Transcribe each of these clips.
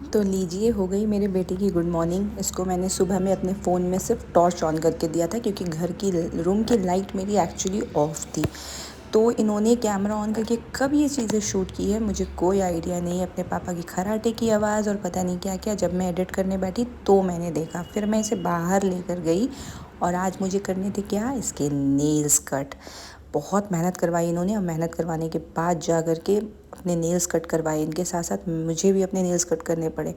तो लीजिए, हो गई मेरे बेटे की गुड मॉर्निंग। इसको मैंने सुबह में अपने फ़ोन में सिर्फ टॉर्च ऑन करके दिया था, क्योंकि घर की रूम की लाइट मेरी एक्चुअली ऑफ थी। तो इन्होंने कैमरा ऑन करके कब ये चीज़ें शूट की है मुझे कोई आइडिया नहीं है। अपने पापा की खराटे की आवाज़ और पता नहीं क्या क्या, जब मैं एडिट करने बैठी तो मैंने देखा। फिर मैं इसे बाहर लेकर गई और आज मुझे करने थे क्या, इसके नेल्स कट। बहुत मेहनत करवाई इन्होंने, और मेहनत करवाने के बाद जा कर के अपने नेल्स कट करवाए। इनके साथ साथ मुझे भी अपने नेल्स कट करने पड़े।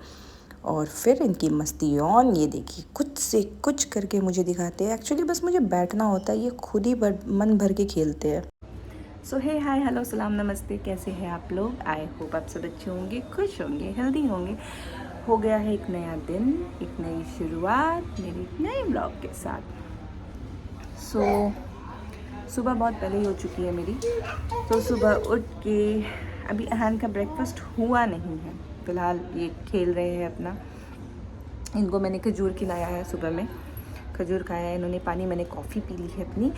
और फिर इनकी मस्ती ऑन, ये देखिए कुछ से कुछ करके मुझे दिखाते हैं। एक्चुअली बस मुझे बैठना होता है, ये खुद ही मन भर के खेलते हैं। सो हे हाय हेलो सलाम नमस्ते, कैसे हैं आप लोग? आई होप आप सब अच्छे होंगे, खुश होंगे, हेल्दी होंगे। हो गया है एक नया दिन, एक नई शुरुआत मेरे एक नए ब्लॉग के साथ। सुबह बहुत पहले ही हो चुकी है मेरी। तो सुबह उठ के अभी अहान का ब्रेकफास्ट हुआ नहीं है, फ़िलहाल ये खेल रहे हैं अपना। इनको मैंने खजूर खिलाया है, सुबह में खजूर खाया है इन्होंने, पानी मैंने कॉफ़ी पी ली है अपनी,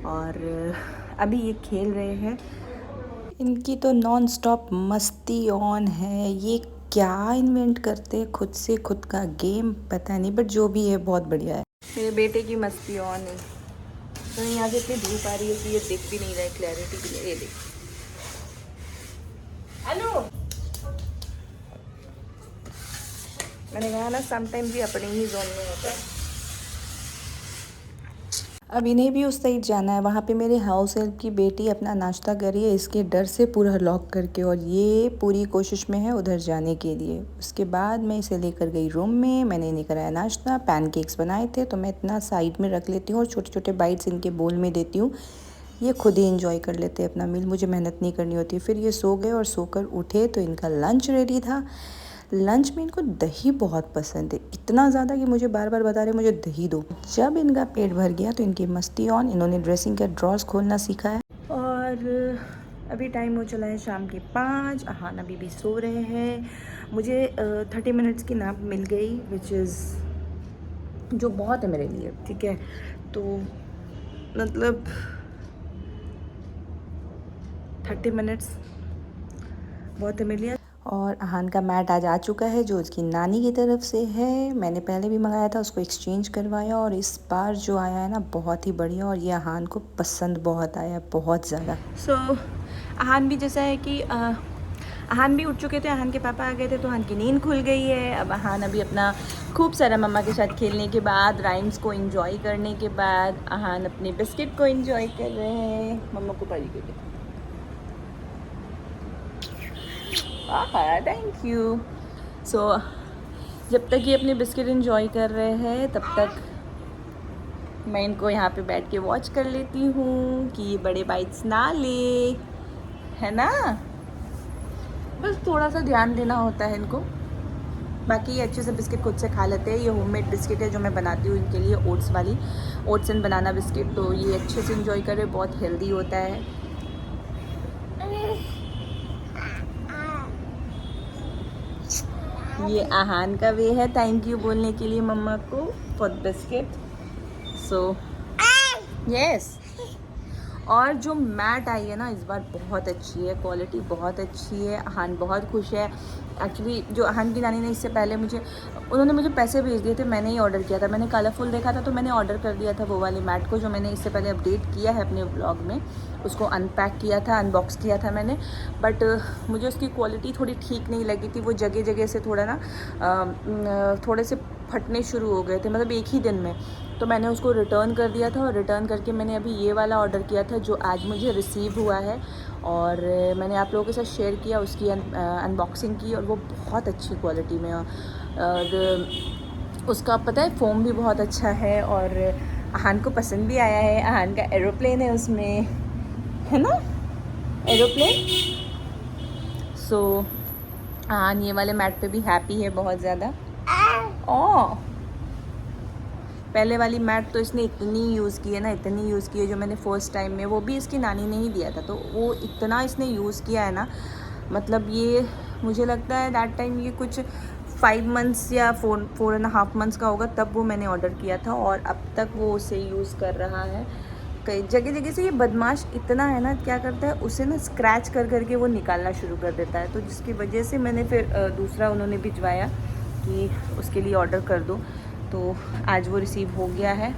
और अभी ये खेल रहे हैं। इनकी तो नॉन स्टॉप मस्ती ऑन है। ये क्या इन्वेंट करते हैं खुद से, खुद का गेम पता नहीं, बट जो भी है बहुत बढ़िया है। मेरे बेटे की मस्ती ऑन है। तो यहाँ से इतनी धूप आ रही है कि ये दिख भी नहीं रहा है क्लैरिटी के लिए। ये देख, हेलो, मैंने कहा ना समटाइम्स भी अपने ही जोन में होता है। अब इन्हें भी उस साइड जाना है, वहाँ पे मेरे हाउस हेल्प की बेटी अपना नाश्ता कर रही है, इसके डर से पूरा लॉक करके, और ये पूरी कोशिश में है उधर जाने के लिए। उसके बाद मैं इसे लेकर गई रूम में, मैंने इन्हें कराया नाश्ता। पैनकेक्स बनाए थे तो मैं इतना साइड में रख लेती हूँ और छोटे छोटे बाइट्स इनके बोल में देती हूँ। ये खुद ही इंजॉय कर लेते हैं अपना मील, मुझे मेहनत नहीं करनी होती। फिर ये सो गए और सोकर उठे तो इनका लंच रेडी था। लंच में इनको दही बहुत पसंद है, इतना ज़्यादा कि मुझे बार बार बता रहे मुझे दही दो। जब इनका पेट भर गया तो इनकी मस्ती ऑन, इन्होंने ड्रेसिंग का ड्रॉर्स खोलना सीखा है। और अभी टाइम हो चला है शाम के 5। अहान अभी भी सो रहे हैं। मुझे 30 मिनट्स की नैप मिल गई, विच इज़ जो बहुत है मेरे लिए, ठीक है। तो मतलब 30 मिनट्स बहुत है मेरे लिए। और अहान का मैट आज आ चुका है, जो उसकी नानी की तरफ से है। मैंने पहले भी मंगाया था, उसको एक्सचेंज करवाया, और इस बार जो आया है ना बहुत ही बढ़िया, और ये अहान को पसंद बहुत आया, बहुत ज़्यादा। अहान भी जैसा है कि अहान भी उठ चुके थे, अहान के पापा आ गए थे तो अहान की नींद खुल गई है। अब अहान अभी अपना खूब सारा मम्मा के साथ खेलने के बाद, राइम्स को एंजॉय करने के बाद, अहान अपने बिस्किट को एंजॉय कर रहे हैं। मम्मा को पारी कर दे। Thank you. जब तक ये अपने बिस्किट एंजॉय कर रहे हैं तब तक मैं इनको यहाँ पे बैठ के वॉच कर लेती हूँ कि ये बड़े बाइट्स ना ले, है ना। बस थोड़ा सा ध्यान देना होता है इनको, बाकी ये अच्छे से बिस्किट खुद से खा लेते हैं। ये होममेड बिस्किट है जो मैं बनाती हूँ इनके लिए, ओट्स वाली, ओट्स एंड बनाना बिस्किट। तो ये अच्छे से एंजॉय कर रहे, बहुत हेल्दी होता है। ये अहान का वे है थैंक यू बोलने के लिए मम्मा को फॉर बिस्किट। So yes. और जो मैट आई है ना इस बार बहुत अच्छी है, क्वालिटी बहुत अच्छी है। अहान बहुत खुश है। एक्चुअली जो अहान की नानी ने इससे पहले उन्होंने मुझे पैसे भेज दिए थे, मैंने ही ऑर्डर किया था। मैंने कलरफुल देखा था तो मैंने ऑर्डर कर दिया था वो वाली मैट को, जो मैंने इससे पहले अपडेट किया है अपने व्लॉग में। उसको अनपैक किया था, अनबॉक्स किया था मैंने, बट मुझे उसकी क्वालिटी थोड़ी ठीक नहीं लगी थी। वो जगह जगह से थोड़ा ना थोड़े से फटने शुरू हो गए थे, मतलब एक ही दिन में। तो मैंने उसको रिटर्न कर दिया था, और रिटर्न करके मैंने अभी ये वाला ऑर्डर किया था जो आज मुझे रिसीव हुआ है। और मैंने आप लोगों के साथ शेयर किया उसकी अनबॉक्सिंग की, और वो बहुत अच्छी क्वालिटी में। और उसका पता है फ़ोम भी बहुत अच्छा है, और अहान को पसंद भी आया है। अहान का एरोप्लेन है उसमें, है ना, एरोप्लेन। अहान ये वाले मैट पे भी हैप्पी है बहुत ज़्यादा। पहले वाली मैट तो इसने इतनी यूज़ की है ना, इतनी यूज़ की है, जो मैंने फ़र्स्ट टाइम में, वो भी इसकी नानी ने ही दिया था, तो वो इतना इसने यूज़ किया है ना, मतलब ये मुझे लगता है दैट टाइम ये कुछ 5 मंथ्स या 4.5 मंथ्स का होगा, तब वो मैंने ऑर्डर किया था, और अब तक वो उसे यूज़ कर रहा है। कई जगह जगह से ये बदमाश इतना है ना, क्या करता है उसे ना स्क्रैच कर करके वो निकालना शुरू कर देता है। तो जिसकी वजह से मैंने फिर दूसरा उन्होंने भिजवाया कि उसके लिए ऑर्डर कर दो। तो आज वो रिसीव हो गया है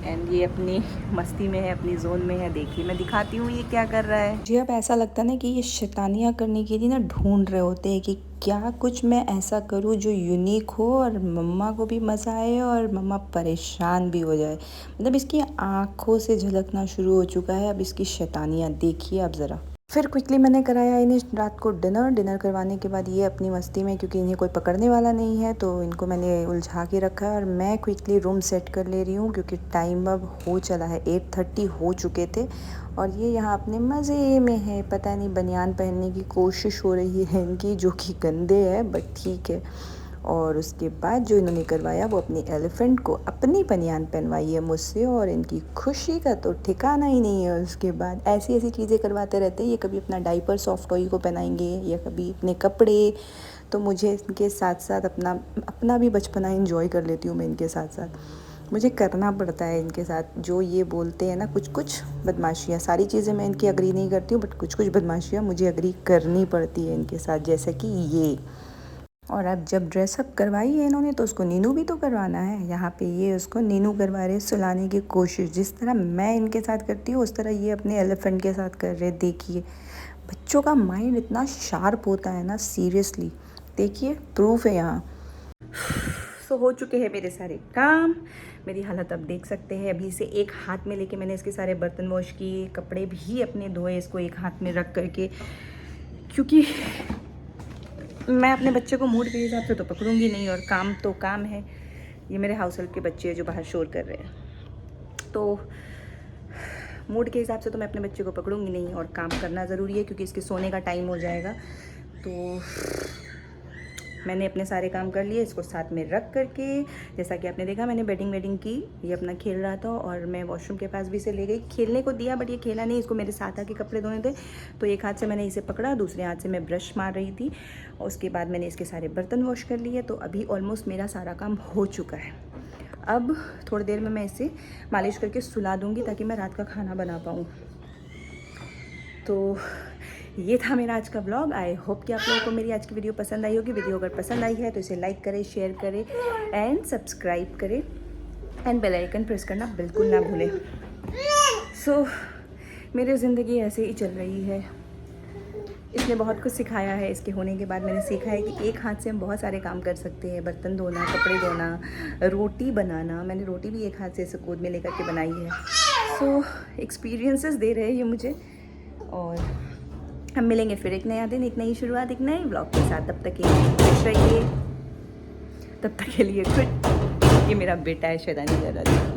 एंड ये अपनी मस्ती में है, अपनी जोन में है। देखिए मैं दिखाती हूँ ये क्या कर रहा है। मुझे अब ऐसा लगता है ना कि ये शैतानियाँ करने के लिए ना ढूंढ रहे होते हैं कि क्या कुछ मैं ऐसा करूँ जो यूनिक हो और मम्मा को भी मज़ा आए और मम्मा परेशान भी हो जाए। मतलब इसकी आँखों से झलकना शुरू हो चुका है अब इसकी शैतानियाँ, देखिए आप ज़रा। फिर क्विकली मैंने कराया इन्हें रात को डिनर करवाने के बाद ये अपनी मस्ती में, क्योंकि इन्हें कोई पकड़ने वाला नहीं है तो इनको मैंने उलझा के रखा है और मैं क्विकली रूम सेट कर ले रही हूँ क्योंकि टाइम अब हो चला है, 8:30 हो चुके थे और ये यहाँ अपने मज़े में है। पता नहीं बनियान पहनने की कोशिश हो रही है इनकी, जो कि गंदे है बट ठीक है। और उसके बाद जो इन्होंने करवाया वो अपनी एलिफेंट को अपनी बनियान पहनवाई है मुझसे और इनकी खुशी का तो ठिकाना ही नहीं है। उसके बाद ऐसी ऐसी चीज़ें करवाते रहते हैं। ये कभी अपना डाइपर सॉफ्ट टॉय को पहनाएंगे या कभी अपने कपड़े। तो मुझे इनके साथ साथ अपना भी बचपना एंजॉय कर लेती हूँ मैं इनके साथ साथ। मुझे करना पड़ता है इनके साथ जो ये बोलते हैं ना, कुछ कुछ बदमाशियाँ। सारी चीज़ें मैं इनकी अग्री नहीं करती हूँ बट कुछ कुछ बदमाशियाँ मुझे अग्री करनी पड़ती है इनके साथ, जैसे कि ये। और अब जब ड्रेसअप करवाई है इन्होंने तो उसको नीनू भी तो करवाना है। यहाँ पे ये उसको नीनू करवा रहे, सुलाने की कोशिश। जिस तरह मैं इनके साथ करती हूँ उस तरह ये अपने एलिफेंट के साथ कर रहे। देखिए बच्चों का माइंड इतना शार्प होता है ना, सीरियसली। देखिए प्रूफ है यहाँ। सो हो चुके हैं मेरे सारे काम। मेरी हालत अब देख सकते हैं। अभी से एक हाथ में लेके मैंने इसके सारे बर्तन वॉश किए, कपड़े भी अपने धोए इसको एक हाथ में रख करके, क्योंकि मैं अपने बच्चे को मूड के हिसाब से तो पकड़ूंगी नहीं और काम तो काम है। ये मेरे हाउस हेल्प के बच्चे हैं जो बाहर शोर कर रहे हैं, तो मूड के हिसाब से तो मैं अपने बच्चे को पकड़ूंगी नहीं और काम करना ज़रूरी है क्योंकि इसके सोने का टाइम हो जाएगा। तो मैंने अपने सारे काम कर लिए इसको साथ में रख करके। जैसा कि आपने देखा मैंने बेडिंग की, ये अपना खेल रहा था और मैं वॉशरूम के पास भी इसे ले गई, खेलने को दिया बट ये खेला नहीं। इसको मेरे साथ आके कपड़े धोने थे तो एक हाथ से मैंने इसे पकड़ा, दूसरे हाथ से मैं ब्रश मार रही थी और उसके बाद मैंने इसके सारे बर्तन वॉश कर लिए। तो अभी ऑलमोस्ट मेरा सारा काम हो चुका है। अब थोड़ी देर में मैं इसे मालिश करके सुला दूँगी ताकि मैं रात का खाना बना पाऊँ। तो ये था मेरा आज का व्लॉग। आई होप कि आप लोगों को मेरी आज की वीडियो पसंद आई होगी। वीडियो अगर पसंद आई है तो इसे लाइक करें, शेयर करें एंड सब्सक्राइब करें एंड बेल आइकन प्रेस करना बिल्कुल ना भूलें। सो मेरी ज़िंदगी ऐसे ही चल रही है। इसने बहुत कुछ सिखाया है। इसके होने के बाद मैंने सीखा है कि एक हाथ से हम बहुत सारे काम कर सकते हैं। बर्तन धोना, कपड़े धोना, रोटी बनाना। मैंने रोटी भी एक हाथ से इसे गोद में लेकर के बनाई है। सो एक्सपीरियंसेस दे रहे हैं ये मुझे। और हम मिलेंगे फिर एक नया दिन, एक नई शुरुआत, एक नए ब्लॉग के साथ। तब तक के लिए खुश रहिए, तब तक के लिए खुश। ये मेरा बेटा है शैतानी कर रहा है।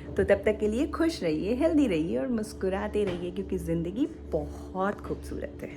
तो तब तक के लिए खुश रहिए, हेल्दी रहिए और मुस्कुराते रहिए क्योंकि ज़िंदगी बहुत खूबसूरत है।